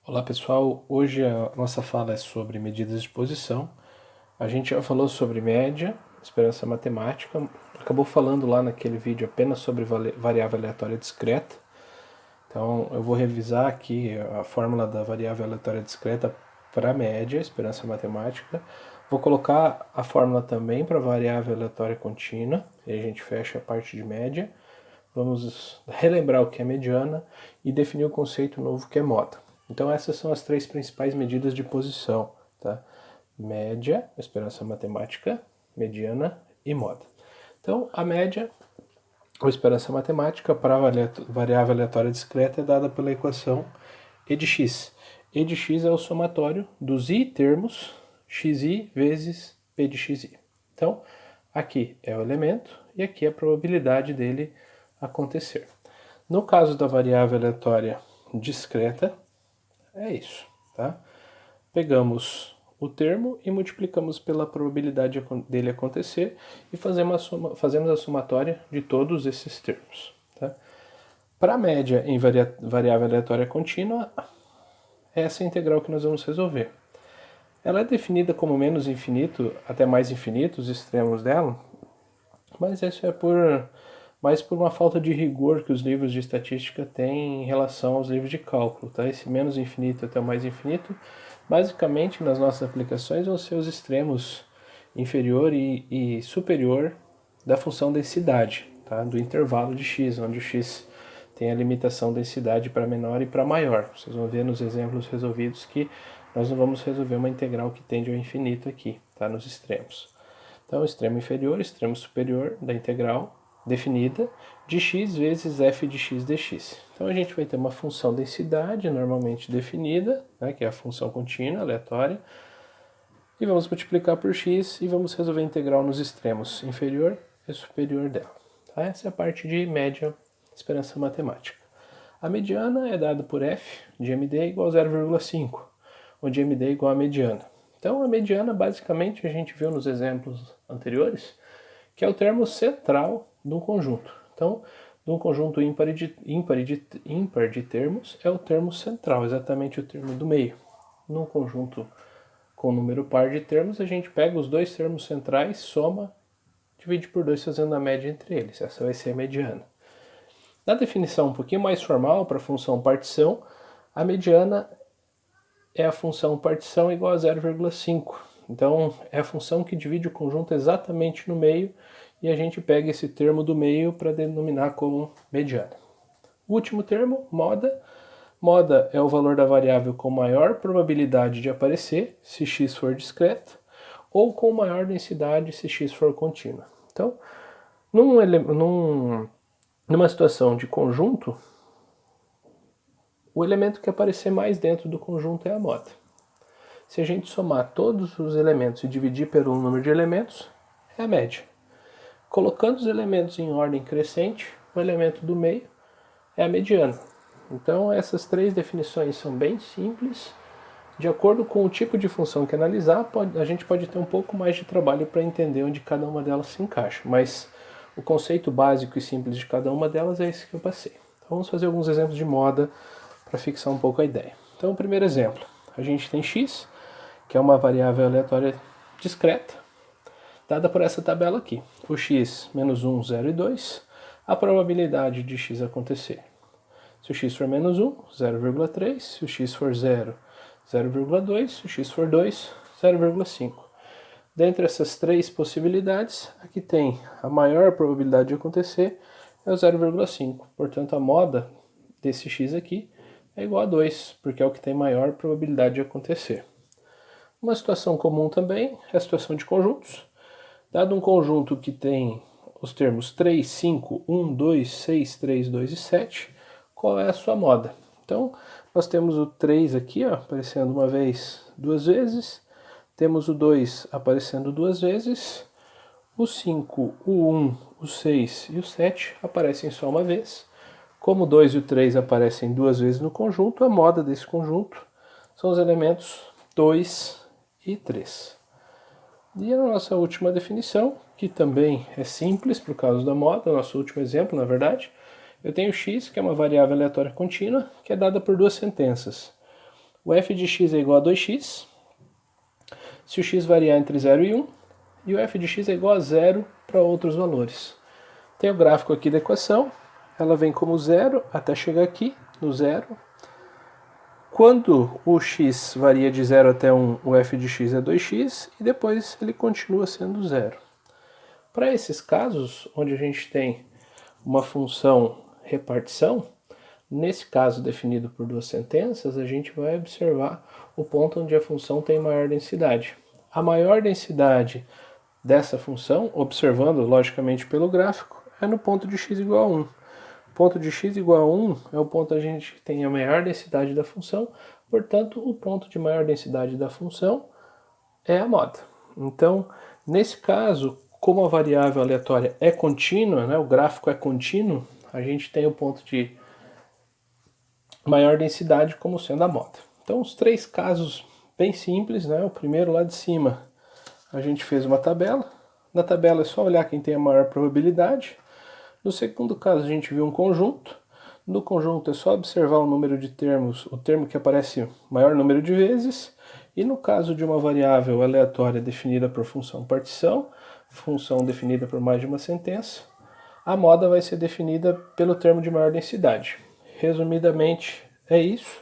Olá pessoal, hoje a nossa fala é sobre medidas de posição. A gente já falou sobre média, esperança matemática, acabou falando lá naquele vídeo apenas sobre variável aleatória discreta. Então eu vou revisar aqui a fórmula da variável aleatória discreta para média, esperança matemática. Vou colocar a fórmula também para variável aleatória contínua, e a gente fecha a parte de média. Vamos relembrar o que é mediana e definir o conceito novo que é moda. Então essas são as três principais medidas de posição, tá? Média, esperança matemática, mediana e moda. Então a média, ou esperança matemática, para a variável aleatória discreta é dada pela equação E de x. E de x é o somatório dos i termos xi vezes p de xi. Então, aqui é o elemento e aqui é a probabilidade dele acontecer. No caso da variável aleatória discreta, é isso, tá? Pegamos o termo e multiplicamos pela probabilidade dele acontecer e fazemos a somatória de todos esses termos. Tá? Para a média em variável aleatória contínua, é essa integral que nós vamos resolver. Ela é definida como menos infinito até mais infinito, os extremos dela, mas isso é mais por uma falta de rigor que os livros de estatística têm em relação aos livros de cálculo. Tá? Esse menos infinito até o mais infinito, basicamente nas nossas aplicações vão ser os extremos inferior e superior da função densidade, tá? Do intervalo de x, onde o x tem a limitação densidade para menor e para maior. Vocês vão ver nos exemplos resolvidos que nós não vamos resolver uma integral que tende ao infinito aqui, tá? Nos extremos. Então, extremo inferior, extremo superior da integral definida de x vezes f de x dx. Então, a gente vai ter uma função densidade normalmente definida, né, que é a função contínua, aleatória, e vamos multiplicar por x e vamos resolver a integral nos extremos inferior e superior dela. Tá? Essa é a parte de média esperança matemática. A mediana é dada por f de md igual a 0,5, onde md é igual a mediana. Então, a mediana, basicamente, a gente viu nos exemplos anteriores, que é o termo central de um conjunto. Então, de um conjunto ímpar de termos, é o termo central, exatamente o termo do meio. Num conjunto com número par de termos, a gente pega os dois termos centrais, soma, divide por 2 fazendo a média entre eles. Essa vai ser a mediana. Na definição um pouquinho mais formal para a função partição, a mediana é a função partição igual a 0,5. Então, é a função que divide o conjunto exatamente no meio e a gente pega esse termo do meio para denominar como mediana. O último termo, moda. Moda é o valor da variável com maior probabilidade de aparecer, se x for discreta, ou com maior densidade, se x for contínua. Então, numa situação de conjunto, o elemento que aparecer mais dentro do conjunto é a moda. Se a gente somar todos os elementos e dividir pelo número de elementos, é a média. Colocando os elementos em ordem crescente, o elemento do meio é a mediana. Então essas três definições são bem simples. De acordo com o tipo de função que analisar, a gente pode ter um pouco mais de trabalho para entender onde cada uma delas se encaixa. Mas o conceito básico e simples de cada uma delas é esse que eu passei. Então vamos fazer alguns exemplos de moda para fixar um pouco a ideia. Então o primeiro exemplo, a gente tem x, que é uma variável aleatória discreta, dada por essa tabela aqui. O x, menos 1, 0 e 2, a probabilidade de x acontecer. Se o x for menos 1, 0,3. Se o x for 0, 0,2. Se o x for 2, 0,5. Dentre essas três possibilidades, a que tem a maior probabilidade de acontecer é o 0,5. Portanto, a moda desse x aqui é igual a 2, porque é o que tem maior probabilidade de acontecer. Uma situação comum também é a situação de conjuntos. Dado um conjunto que tem os termos 3, 5, 1, 2, 6, 3, 2 e 7, qual é a sua moda? Então, nós temos o 3 aqui, ó, aparecendo uma vez, duas vezes. Temos o 2 aparecendo duas vezes. O 5, o 1, o 6 e o 7 aparecem só uma vez. Como o 2 e o 3 aparecem duas vezes no conjunto, a moda desse conjunto são os elementos 2 e 3. E a nossa última definição, que também é simples por causa da moda, nosso último exemplo, na verdade, eu tenho x, que é uma variável aleatória contínua, que é dada por duas sentenças. o f de x é igual a 2x, se o x variar entre 0 e 1, e o f de x é igual a 0 para outros valores. Tem o gráfico aqui da equação, ela vem como 0 até chegar aqui, no 0. Quando o x varia de 0 até 1, o f de x é 2x, e depois ele continua sendo 0. Para esses casos, onde a gente tem uma função repartição, nesse caso definido por duas sentenças, a gente vai observar o ponto onde a função tem maior densidade. A maior densidade dessa função, observando logicamente pelo gráfico, é no ponto de x igual a 1. O ponto de x igual a 1 é o ponto onde a gente tem a maior densidade da função, portanto, o ponto de maior densidade da função é a moda. Então, nesse caso, como a variável aleatória é contínua, né, o gráfico é contínuo, a gente tem o ponto de maior densidade como sendo a moda. Então, os três casos bem simples, né? O primeiro lá de cima, a gente fez uma tabela. Na tabela é só olhar quem tem a maior probabilidade. No segundo caso, a gente viu um conjunto. No conjunto é só observar o número de termos, o termo que aparece maior número de vezes. E no caso de uma variável aleatória definida por função partição, função definida por mais de uma sentença, a moda vai ser definida pelo termo de maior densidade. Resumidamente, é isso.